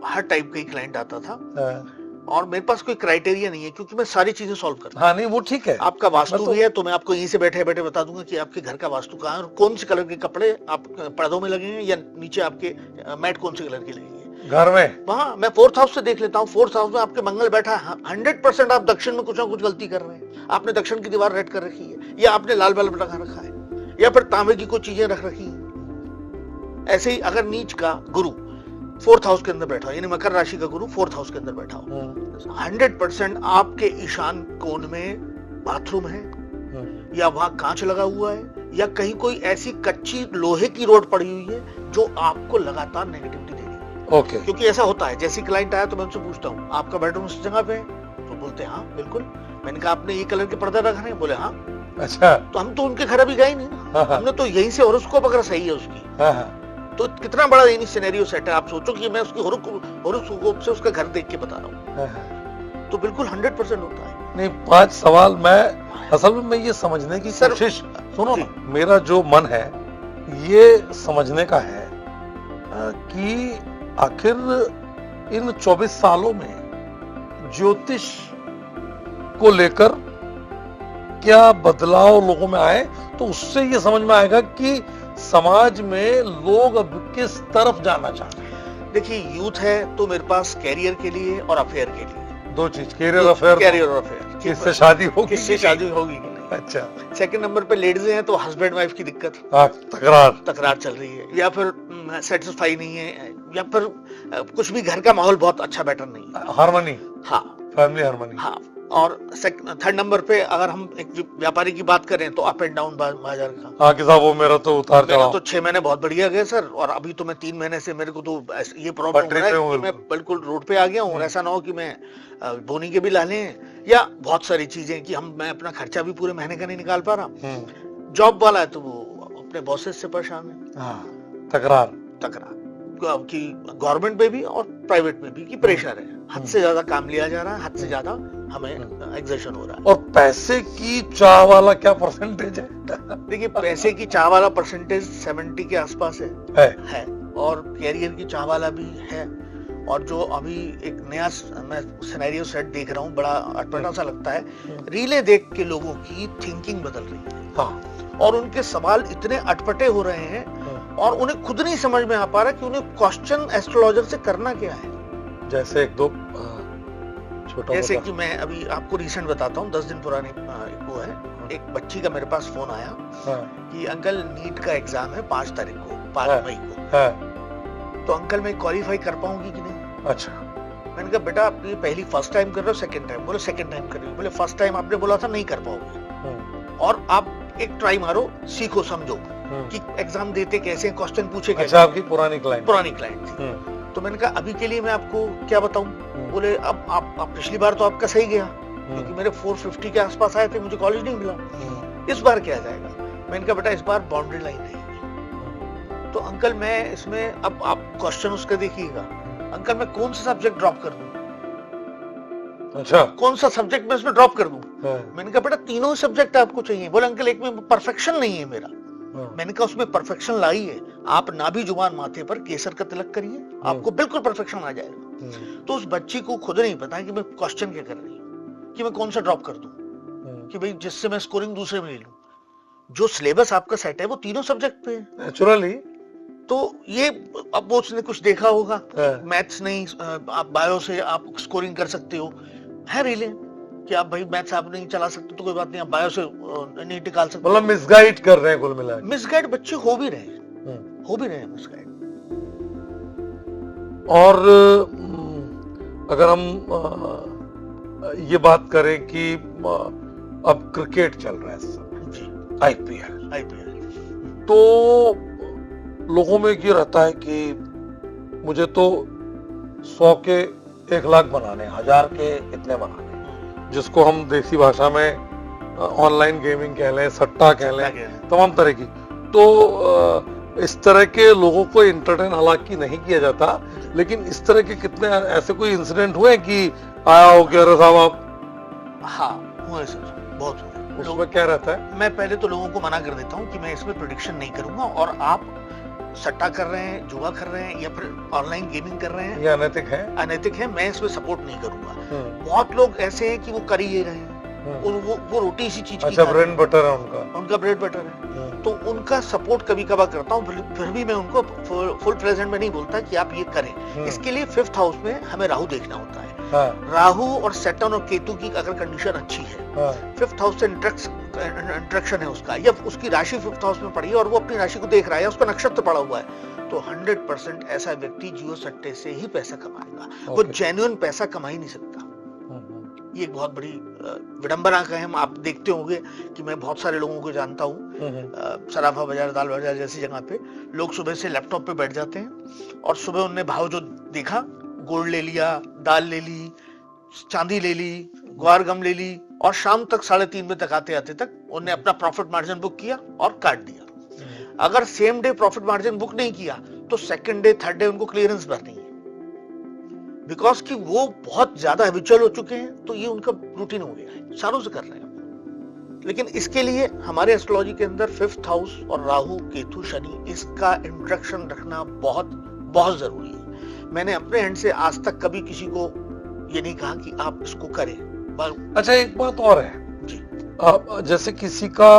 हर टाइप का ही क्लाइंट आता था, हाँ। और मेरे पास कोई क्राइटेरिया नहीं है, क्योंकि मैं सारी चीजें सॉल्व करता हूं। हाँ, नहीं वो ठीक है, आपका वास्तु तो... भी है तो मैं आपको यहीं से बैठे बैठे बता दूंगा कि आपके घर का वास्तु कहाँ है, और कौन से कलर के कपड़े आप पर्दों में लगेंगे, या नीचे आपके मैट कौन से कलर के लगेंगे घर में। वहां मैं 4th हाउस से देख लेता हूँ। 4th हाउस में आपके मंगल बैठा है, 100% आप दक्षिण में कुछ ना कुछ गलती कर रहे हैं। आपने दक्षिण की दीवार रेड कर रखी है, या आपने लाल बल्ब लगा रखा है, या फिर तांबे की कोई चीजें रख रखी है। ऐसे ही अगर नीच का गुरु 4th हाउस के अंदर बैठा हो, यानी मकर राशि का गुरु 4th हाउस के अंदर बैठा हो, 100% आपके ईशान कोण में बाथरूम है, या वहां कांच लगा हुआ है, या कहीं कोई ऐसी कच्ची लोहे की रोड पड़ी हुई है जो आपको लगातार नेगेटिविटी दे रही है। ओके, क्योंकि ऐसा होता है, जैसे क्लाइंट आया तो मैं उनसे पूछता हूँ आपका बेडरूम इस जगह पे है, तो बोलते हैं हाँ बिल्कुल। मैंने कहा आपने ये कलर के पर्दे रखने हैं, बोले हाँ। अच्छा, तो हम तो उनके घर अभी गए नहीं ना, हमने तो यहीं से हॉरोस्कोप अगर सही है उसकी, तो कितना बड़ा यानी सिनेरियो सेट है। आप सोचो कि मैं उसकी हॉरोस्कोप से उसका घर देख के बता रहा हूँ, तो बिल्कुल 100% होता है। नहीं 5 सवाल मैं असल में मैं ये समझने की कोशिश, सुनो ना, मेरा जो मन है ये समझने का है कि आखिर इन 24 सालों में ज्योतिष को लेकर क्या बदलाव लोगों में आए, तो उससे ये समझ में आएगा कि समाज में लोग अब किस तरफ जाना चाहते हैं। देखिए यूथ है तो मेरे पास कैरियर के लिए और अफेयर के लिए 2 चीज, कैरियर अफेयर, किससे शादी होगी, किससे शादी होगी कि नहीं। अच्छा, सेकंड नंबर पे लेडीज हैं तो हस्बैंड वाइफ की दिक्कत, तकरार चल रही है, या फिर सेटिस्फाई नहीं है, या फिर कुछ भी घर का माहौल बहुत अच्छा बेटर नहीं है, हार्मनी, हाँ फैमिली हार्मनी, हाँ। और 3rd नंबर पे अगर हम एक व्यापारी की बात करें तो अप एंड डाउन बाजार का, हाँ कि साहब वो मेरा तो उतार चढ़ाव, तो 6 महीने बहुत बढ़िया गए सर, और अभी तो मैं 3 महीने से मेरे को तो ये प्रॉब्लम हो रहा है कि मैं बिल्कुल रोड पे आ गया हूँ। ऐसा ना हो कि मैं बोनी के बिल आने या बहुत सारी चीजें कि मैं अपना खर्चा भी पूरे महीने का नहीं निकाल पा रहा। जॉब वाला है तो वो अपने बॉसेस से परेशान है, तकरार कि गवर्नमेंट में भी और प्राइवेट में भी कि प्रेशर है, हद से ज्यादा काम लिया जा रहा है, हद से ज्यादा हमें एग्जर्शन हो रहा है। और पैसे की चाह वाला क्या परसेंटेज है? देखिए पैसे की चाह वाला परसेंटेज 70 के आसपास है, और कैरियर की चाह वाला भी है। और जो अभी एक नया मैं सिनेरियो सेट देख रहा हूँ, बड़ा अटपटा सा लगता है, रीलें देख के लोगों की थिंकिंग बदल रही है, हाँ, और उनके सवाल इतने अटपटे हो रहे हैं, और उन्हें खुद नहीं समझ में आ पा रहा कि उन्हें क्वेश्चन एस्ट्रोलॉजर से करना क्या है। जैसे एक दो छोटा, जैसे कि मैं अभी आपको रिसेंट बताता हूँ, 10 दिन पुरानी वो है, एक बच्ची का मेरे पास फोन आया कि अंकल नीट का एग्जाम है 5 तारीख को, 5 मई को, तो अंकल मैं क्वालिफाई कर पाऊंगी कि नहीं। अच्छा, मैंने कहा बेटा आप ये पहली फर्स्ट टाइम कर रहे हो, सेकंड टाइम? बोले सेकंड टाइम कर रही हो। बोले फर्स्ट टाइम आपने बोला था नहीं कर पाओगे, और आप एक ट्राई मारो, सीखो समझो कि एग्जाम देते कैसे, क्वेश्चन पूछे कैसे। अच्छा, आपकी पुरानी क्लाइंट थी। तो मैंने कहा अभी के लिए मैं आपको क्या बताऊं। बोले अब आप पिछली बार तो आपका सही गया, क्योंकि मेरे 450 के आसपास आए थे, मुझे कॉलेज नहीं मिला। इस बार क्या जाएगा? मैंने कहा बेटा इस बार बाउंड्री लाइन है। तो अंकल मैं इसमें, अब आप क्वेश्चन उसका देखिएगा, अंकल मैं कौन सा सब्जेक्ट ड्रॉप कर दूं? अच्छा। कौन सा सब्जेक्ट मैं इसमें ड्रॉप कर दूं? हाँ। मैंने कहा बेटा तीनों सब्जेक्ट आपको चाहिए। बोले अंकल एक में परफेक्शन नहीं है मेरा। हाँ। मैंने कहा उसमें परफेक्शन लाई है, आप नाभि जुबान माथे पर केसर का तिलक करिए, आपको बिल्कुल परफेक्शन आ जाएगा। तो उस बच्ची को खुद नहीं पता कि मैं क्वेश्चन क्या कर रही हूँ, कि मैं कौन सा ड्रॉप कर दूं, कि भाई जिससे मैं स्कोरिंग दूसरे में ले लूं। जो सिलेबस आपका सेट है वो तीनों सब्जेक्ट पे है नेचुरली। तो ये अब वो उसने कुछ देखा होगा, हाँ। मैथ्स नहीं, आप बायो से आप स्कोरिंग कर सकते हो, है रिले कि आप भाई मैथ्स आप नहीं चला सकते तो कोई बात नहीं, आप बायो से नहीं निकाल सकते। मतलब मिसगाइड कर रहे हैं कुल मिला के। मिसगाइड बच्चे हो भी रहे हैं मिसगाइड। और अगर हम ये बात करें कि अब क्रिकेट चल रहा है इस समय जी, आईपीएल, तो लोगों में ये रहता है कि मुझे तो 100 के 1 लाख बनाने, 1000 के इतने बनाने, जिसको हम देसी भाषा में ऑनलाइन गेमिंग कह लें, सट्टा कह लें, तमाम तरह की। तो इस तरह के लोगों को एंटरटेन हालांकि नहीं किया जाता, लेकिन इस तरह के कितने ऐसे कोई इंसिडेंट हुए कि आया हो कि अरे साहब आप? हाँ हुए सर, बहुत हुए। उसमें क्या रहता है? मैं पहले तो लोगों को मना कर देता हूँ कि मैं इसमें प्रेडिक्शन नहीं करूंगा, और आप सट्टा कर रहे हैं, जुआ कर रहे हैं या फिर ऑनलाइन गेमिंग कर रहे हैं, ये अनैतिक है, मैं इसमें सपोर्ट नहीं करूंगा। बहुत लोग ऐसे हैं कि वो कर ही रहे हैं, वो रोटी इसी चीज की। अच्छा, ब्रेड बटर है उनका ब्रेड बटर है, तो उनका सपोर्ट कभी कभार करता हूँ, फिर भी मैं उनको फुल प्रेजेंट में नहीं बोलता कि आप ये करें। इसके लिए 5th हाउस में हमें राहु देखना होता है। राहु और सैटर्न और केतु की अगर कंडीशन अच्छी है, 5th हाउस से इंट्रैक्शन है उसका, या उसकी राशि 5th हाउस में पड़ी है और वो अपनी राशि को देख रहा है, उसका नक्षत्र पड़ा हुआ है, तो 100% ऐसा व्यक्ति जुए सट्टे से ही पैसा कमाएगा। वो जेन्युइन पैसा कमा ही नहीं सकता। ये एक बहुत बड़ी विडंबना का है। आप देखते होंगे कि मैं बहुत सारे लोगों को जानता हूँ, सराफा बाजार, दाल बाजार जैसी जगह पे लोग सुबह से लैपटॉप पे बैठ जाते हैं और सुबह उनने भाव जो देखा, गोल्ड ले लिया, दाल ले ली, चांदी ले ली, ग्वार गम ले ली, और शाम तक 3:30 बजे तक आते आते तक उन्होंने अपना प्रॉफिट मार्जिन बुक किया और काट दिया। अगर same day profit margin book नहीं किया तो सेकंड डे, थर्ड डे उनको क्लियरेंस भरनी है, बिकॉज कि वो बहुत ज्यादा हैबिचुअल हो चुके हैं। तो ये उनका रूटीन हो गया है, सालों से कर रहे हैं। लेकिन इसके लिए हमारे एस्ट्रोलॉजी के अंदर 5th हाउस और राहु, केतु, शनि, इसका इंट्रैक्शन रखना बहुत बहुत जरूरी है। मैंने अपने एंड से आज तक कभी किसी को ये नहीं कहा कि आप इसको करें। अच्छा, एक बात और है जी, जैसे किसी का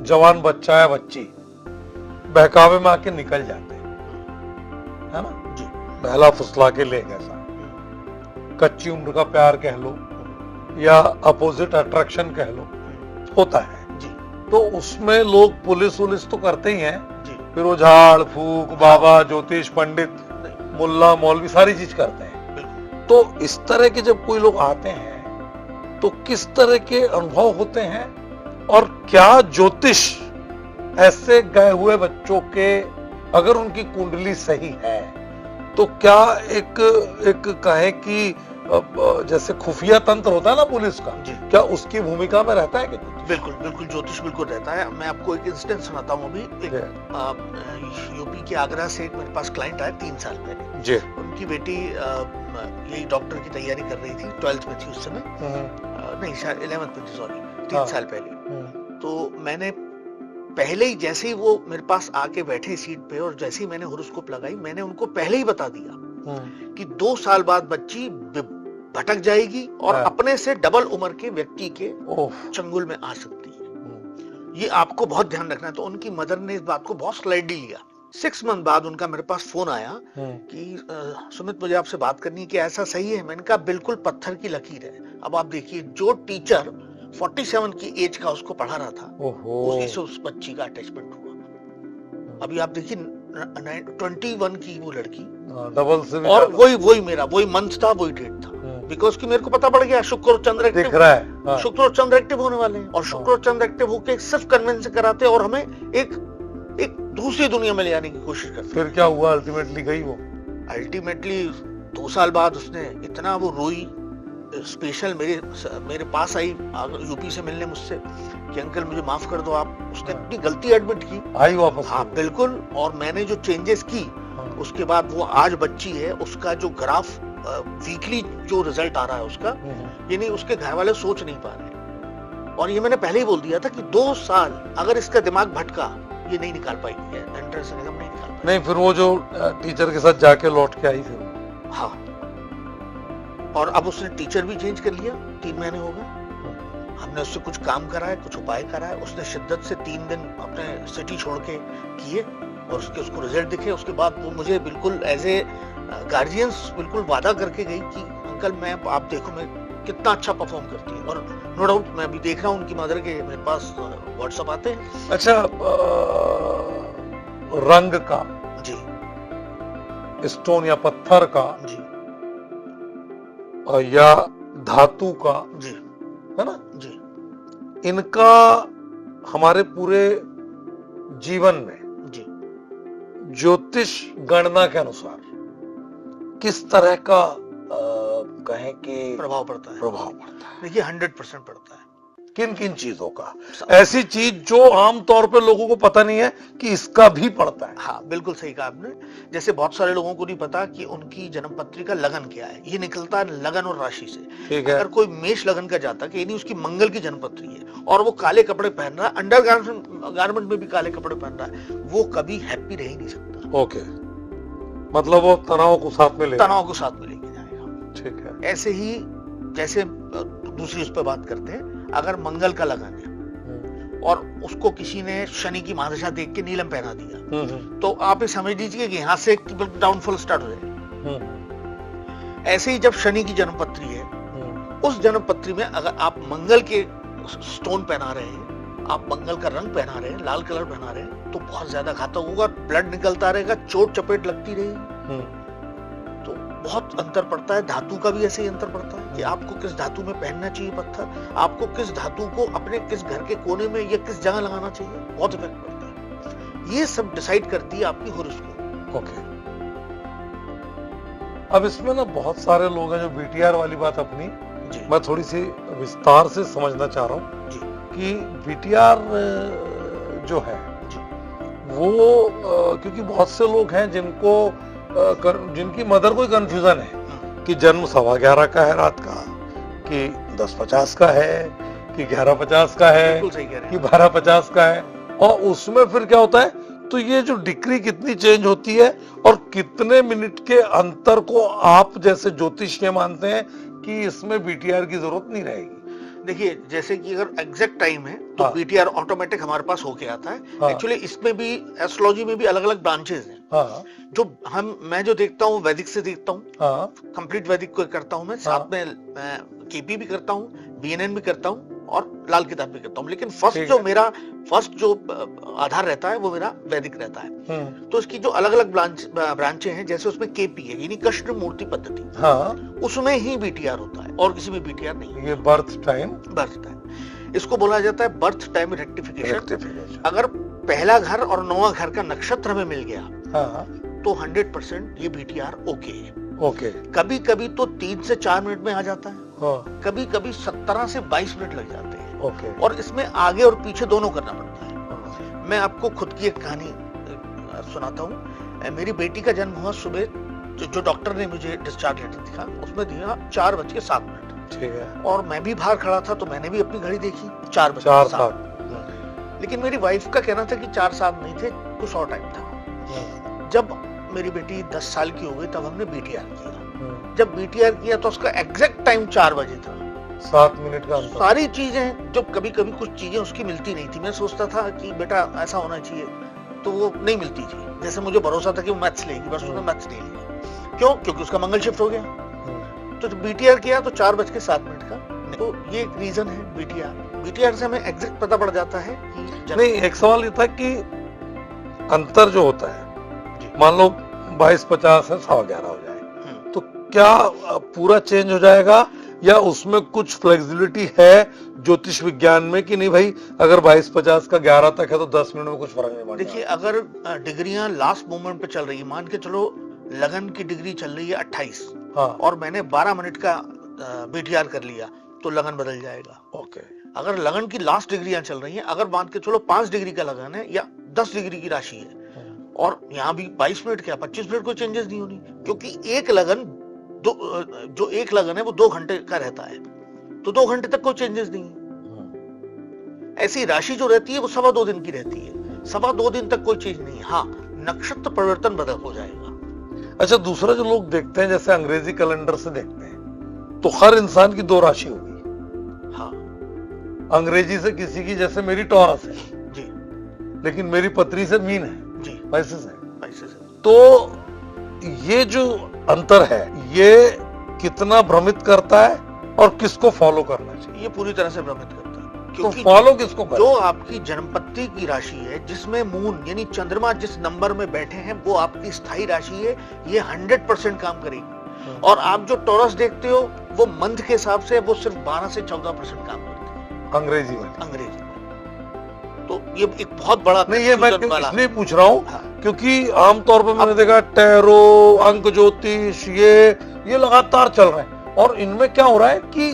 जवान बच्चा या बच्ची बहकावे में आके निकल जाते हैं, है ना जी, बहला फुसला के ले गए, कच्ची उम्र का प्यार कह लो या अपोजिट अट्रैक्शन कह लो, होता है जी। तो उसमें लोग पुलिस तो करते ही हैं जी, फिर वो झाड़ फूक, बाबा, ज्योतिष पंडित, मुल्ला, मौलवी सारी चीज करते हैं। तो इस तरह के जब कोई लोग आते हैं तो किस तरह के अनुभव होते हैं, और क्या ज्योतिष ऐसे गए हुए बच्चों के, अगर उनकी कुंडली सही है, तो क्या एक कहे कि जैसे खुफिया तंत्र होता है ना पुलिस का, क्या उसकी भूमिका में रहता है कि? बिल्कुल बिल्कुल, ज्योतिष बिल्कुल रहता है। मैं आपको एक इंसिडेंट सुनाता हूँ। अभी यूपी के आगरा से मेरे पास क्लाइंट आए 3 साल पहले जी। उनकी बेटी यही डॉक्टर की तैयारी कर रही थी, 12th में थी उस समय, नहीं शायद 11th में थी, सॉरी, 3 साल पहले। तो मैंने पहले ही, जैसे ही वो मेरे पास आके बैठे सीट पे और जैसे ही मैंने होरोस्कोप लगाई, मैंने उनको पहले ही बता दिया कि 2 साल बाद बच्ची भटक जाएगी और अपने से डबल उम्र के व्यक्ति के चंगुल में आ सकती है। ये आपको बहुत ध्यान रखना है। तो उनकी मदर ने इस बात को बहुत स्लाइडली लिया। 6 मंथ बाद उनका मेरे पास फोन आया कि सुमित, मुझे आपसे बात करनी है कि ऐसा सही है। मैंने कहा बिल्कुल पत्थर की लकीर है। अब आप देखिए, जो टीचर 47 की एज का उसको पढ़ा रहा था, उसी से उस बच्ची का अटैचमेंट हुआ। अभी आप देखिए 21 की वो लड़की, डबल से, और वही मेरा वही मंथ था, वही डेट था, बिकॉज कि मेरे को पता पड़ गया शुक्र और चंद्र एक्टिव रहा है। शुक्र और चंद्र एक्टिव होने वाले हैं, और शुक्र और चंद्र एक्टिव होके सिर्फ कन्विंस कराते हैं और हमें एक दूसरी दुनिया में ले आने की कोशिश करते हैं। फिर क्या हुआ? अल्टीमेटली गई वो। अल्टीमेटली 2 साल बाद उसने इतना वो रोई, स्पेशल मेरे पास आई यूपी से मिलने मुझसे कि अंकल मुझे माफ कर दो आप। उसने अपनी गलती एडमिट की, आई वापस। हाँ बिल्कुल। और मैंने जो चेंजेस की, उसके बाद वो आज बच्ची है, उसका जो ग्राफ वीकली जो रिजल्ट आ रहा है उसका, यानी उसके घर वाले सोच नहीं पा रहे हैं। और ये मैंने पहले ही बोल दिया था कि 2 साल अगर इसका दिमाग भटका, ये नहीं निकाल पाएगी, एंट्रेंस एग्जाम नहीं निकाल पाएगी। नहीं, फिर वो जो टीचर के साथ जाके लौट के आई फिर। हाँ, और अब उसने टीचर भी चेंज कर लिया, 3 महीने हो गए। हमने उससे कुछ काम कराया, कुछ उपाय कराया, उसने शिद्दत से 3 दिन अपने सिटी छोड़ के किए और उसको रिजल्ट दिखे। उसके बाद वो मुझे बिल्कुल एज ए गार्जियंस बिल्कुल वादा करके गई कि अंकल मैं, आप देखो मैं कितना अच्छा परफॉर्म करती है। और नो डाउट मैं अभी देख रहा हूँ उनकी मदर के मेरे पास व्हाट्सएप आते हैं। अच्छा, रंग का जी, स्टोन या पत्थर का जी, या धातु का, जी, है ना, जी, इनका हमारे पूरे जीवन में जी, ज्योतिष गणना के अनुसार किस तरह का कहें कि प्रभाव पड़ता है? प्रभाव पड़ता है? देखिए 100% पड़ता है। किन किन चीजों का? ऐसी चीज जो आमतौर पे लोगों को पता नहीं है कि इसका भी पड़ता है। हाँ, बिल्कुल सही कहा आपने। जैसे बहुत सारे लोगों को नहीं पता कि उनकी जन्म पत्री का लगन क्या है। ये निकलता है लगन और राशि से। ठीक है। अगर कोई मेष लगन का जाता कि यानी उसकी मंगल की जन्म पत्री है और वो काले कपड़े पहन रहा है, अंडर गारमेंट में भी काले कपड़े पहन रहा है, वो कभी हैप्पी रह ही नहीं सकता। ओके, मतलब वो तनाव को साथ में तनाव को साथ में लेके जाएगा। ठीक है। ऐसे ही जैसे दूसरी उस पर बात करते हैं, अगर मंगल का लगन है और उसको किसी ने शनि की महादशा देख के नीलम पहना दिया, तो आप ये समझ लीजिए कि यहाँ से डाउनफॉल स्टार्ट हो जाएगा। ऐसे ही जब शनि की जन्म पत्री है, उस जन्म पत्री में अगर आप मंगल के स्टोन पहना रहे हैं, आप मंगल का रंग पहना रहे हैं, लाल कलर पहना रहे हैं, तो बहुत ज्यादा घातक होगा। ब्लड निकलता रहेगा, चोट चपेट लगती रहेगी। तो बहुत अंतर पड़ता है। धातु का भी ऐसे ही अंतर पड़ता है कि आपको किस धातु में पहनना चाहिए पत्थर, आपको किस धातु को अपने किस घर के कोने में या किस जगह लगाना चाहिए, बहुत इफेक्ट पड़ता है। ये सब डिसाइड करती है आपकी हॉरोस्कोप। ओके, अब इसमें ना बहुत सारे लोग हैं जो बीटीआर वाली बात अपनी जी, मैं थोड़ी सी विस्तार से समझना चाह रहा हूँ जी, कि बीटीआर जो है जी, वो क्योंकि बहुत से लोग हैं जिनकी मदर को कंफ्यूजन है कि जन्म 11:15 का है रात का, कि 10:50 का है, कि 11:50 का है, बिल्कुल सही कह रहे कि हैं। 12:50 का है। और उसमें फिर क्या होता है, तो ये जो डिग्री कितनी चेंज होती है और कितने मिनट के अंतर को आप जैसे ज्योतिष ये मानते हैं कि इसमें बीटीआर की जरूरत नहीं रहेगी? देखिए, जैसे कि अगर एग्जैक्ट टाइम है तो हाँ। बीटीआर ऑटोमेटिक हमारे पास होके आता है। हाँ। एक्चुअली इसमें भी एस्ट्रोलॉजी में भी अलग अलग ब्रांचेस हैं। हाँ, जो मैं जो देखता हूँ वैदिक से देखता हूँ, हाँ, कंप्लीट वैदिक को करता हूँ मैं, साथ में मैं केपी भी करता हूँ, बीएनएन भी करता हूँ और लाल किताब भी करता हूँ। लेकिन फर्स्ट जो आधार रहता है वो मेरा वैदिक रहता है। तो इसकी जो अलग अलग ब्रांचें हैं, जैसे उसमें केपी है यानी कृष्ण मूर्ति पद्धति, हाँ, उसमें ही बीटीआर होता है और किसी में बीटीआर नहीं है। ये बर्थ टाइम इसको बोला जाता है बर्थ टाइम रेक्टिफिकेशन। अगर पहला घर और 9वां घर का नक्षत्र में मिल गया, हाँ, तो 100% ये बीटीआर ओके है। ओके, कभी कभी तो 3 से 4 मिनट में आ जाता है, हाँ, कभी कभी 17 से 22 मिनट लग जाते हैं। ओके, और इसमें आगे और पीछे दोनों करना पड़ता है। मैं आपको खुद की एक कहानी सुनाता हूँ। मेरी बेटी का जन्म हुआ सुबह, जो डॉक्टर ने मुझे डिस्चार्ज लेटर दिखा उसमें दिया 4:07। ठीक है। और मैं भी बाहर खड़ा था तो मैंने भी अपनी घड़ी देखी 4:07। लेकिन मेरी वाइफ का कहना था कि 4:07 नहीं थे, कुछ और टाइम था। जब मेरी बेटी 10 साल की हो गई तब हमने बीटीआर किया। जब बीटीआर किया तो उसका एग्जैक्ट टाइम 4 बजे था, 7 मिनट का अंतर। सारी चीजें जो कभी कभी कुछ चीजें उसकी मिलती नहीं थी। मैं सोचता था कि बेटा ऐसा होना चाहिए, तो वो नहीं मिलती थी। जैसे मुझे भरोसा था कि वो मैथ्स लेगी, बस उसने मैथ्स नहीं लिया। क्यों? क्योंकि उसका मंगल शिफ्ट हो गया। तो जब बीटीआर किया तो 4:07 का। तो ये एक रीजन है बीटीआर से हमें एग्जैक्ट पता पड़ जाता है कि नहीं, एक सवाल ये था कि अंतर जो होता है, मान लो 22:50 है, 11:15 हो जाए, तो क्या पूरा चेंज हो जाएगा या उसमें कुछ फ्लेक्सिबिलिटी है ज्योतिष विज्ञान में कि नहीं भाई अगर 22:50 का 11 तक है तो 10 मिनट में कुछ फर्क नहीं पड़ता? देखिए, अगर डिग्रियां लास्ट मोमेंट पे चल रही है, मान के चलो लगन की डिग्री चल रही है 28, हाँ, और मैंने 12 मिनट का बीटीआर कर लिया तो लगन बदल जाएगा। ओके। अगर लगन की लास्ट डिग्रियां चल रही हैं, अगर मान के चलो 5 डिग्री का लगन है या 10 डिग्री की राशि है और यहाँ भी 22 मिनट क्या 25 मिनट कोई चेंजेस नहीं होनी, क्योंकि एक लगन जो एक लगन है वो 2 घंटे का रहता है, तो 2 घंटे तक कोई चेंजेस नहीं है। ऐसी राशि जो रहती है वो 2.25 दिन की रहती है, 2.25 दिन तक कोई चीज नहीं है। हाँ, नक्षत्र परिवर्तन बदल हो जाएगा। अच्छा, दूसरा जो लोग देखते हैं, जैसे अंग्रेजी कैलेंडर से देखते हैं, तो हर इंसान की 2 राशि होगी। हाँ, अंग्रेजी से किसी की, जैसे मेरी टॉरस है जी, लेकिन मेरी पत्री से मीन है जी, पैसे से। तो ये जो अंतर है, ये कितना भ्रमित करता है और किसको फॉलो करना चाहिए? ये पूरी तरह से भ्रमित करता है, तो क्योंकि फॉलो किसको करें? जो आपकी जन्मपत्ति की राशि है, जिसमें मून यानी चंद्रमा जिस नंबर में बैठे हैं, वो आपकी स्थायी राशि है, ये 100% काम करेगी। और आप जो टॉरस देखते हो वो मंथ के हिसाब से वो सिर्फ 12 से 14% काम करती है, अंग्रेजी में। अंग्रेजी में। तो ये एक बहुत बड़ा नहीं, ये मैं इसलिए पूछ रहा हूँ, हाँ, क्योंकि आमतौर पर मैंने देखा टैरो, अंक ज्योतिष, ये लगातार चल रहे हैं, और इनमें क्या हो रहा है कि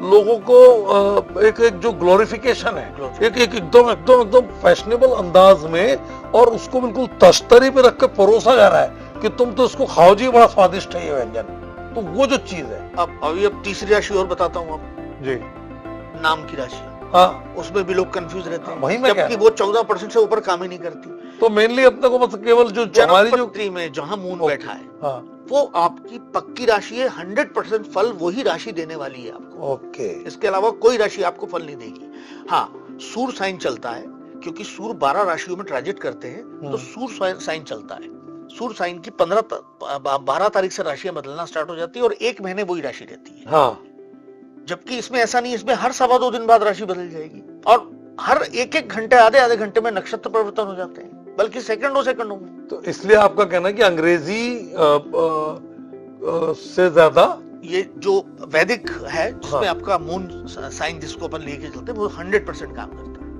लोगों को एक जो ग्लोरिफिकेशन है, एक एकदम फैशनेबल अंदाज में, और उसको बिल्कुल तश्तरी पे रख के परोसा जा रहा है कि तुम तो इसको खाओ जी, बड़ा स्वादिष्ट है ये व्यंजन। तो वो जो चीज है। अब तीसरी राशि और बताता हूँ आपको जी, नाम की राशि। हाँ, उसमें भी लोग कंफ्यूज रहते हैं, वही मैं जबकि वो 14% से ऊपर काम ही नहीं करती। तो मेनली अपने को बस केवल जो हमारी जो जन्मपत्री में जहां मून बैठा है, हाँ, वो आपकी पक्की राशि है, 100% फल वही राशि देने वाली है आपको। ओके। इसके अलावा कोई राशि आपको फल नहीं देगी। हाँ, सूर्य साइन चलता है, क्योंकि सूर्य 12 राशियों में ट्रांजिट करते हैं, तो सूर्य साइन चलता है। सूर्य साइन की 12 तारीख से राशियां बदलना स्टार्ट हो जाती है, और 1 महीने वही राशि रहती है। हाँ, जबकि इसमें ऐसा नहीं, इसमें हर 2.25 दिन बाद राशि बदल जाएगी, और हर 1-1 घंटे, आधे घंटे में नक्षत्र परिवर्तन हो जाते हैं, बल्कि सेकंडों में। तो इसलिए आपका कहना है कि अंग्रेजी से ज्यादा ये जो वैदिक है, जिसमें हाँ, आपका मून साइन जिसको अपन लेके चलते हैं, वो 100% काम करता है।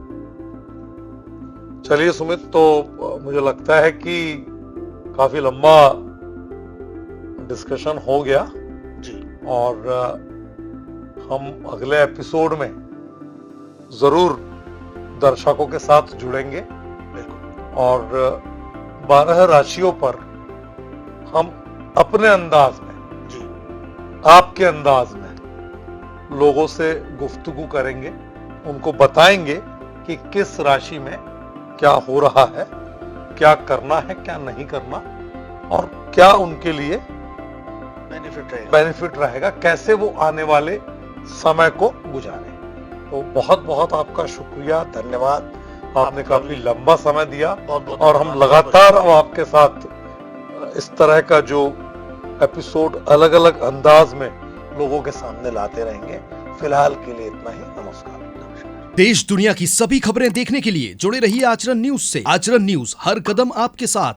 चलिए सुमित, तो मुझे लगता है कि काफी लंबा डिस्कशन हो गया जी, और हम अगले एपिसोड में जरूर दर्शकों के साथ जुड़ेंगे, बिल्कुल, और 12 राशियों पर हम अपने अंदाज में, जी, आपके अंदाज में लोगों से गुफ्तगू करेंगे, उनको बताएंगे कि किस राशि में क्या हो रहा है, क्या करना है, क्या नहीं करना, और क्या उनके लिए बेनिफिट रहेगा, कैसे वो आने वाले समय को गुजारे। तो बहुत बहुत आपका शुक्रिया, धन्यवाद। आपने काफी लंबा समय दिया, बहुत और हम लगातार अब आपके साथ इस तरह का जो एपिसोड अलग अलग अंदाज में लोगों के सामने लाते रहेंगे। फिलहाल के लिए इतना ही। नमस्कार। देश दुनिया की सभी खबरें देखने के लिए जुड़े रहिए आचरण न्यूज से। आचरण न्यूज, हर कदम आपके साथ।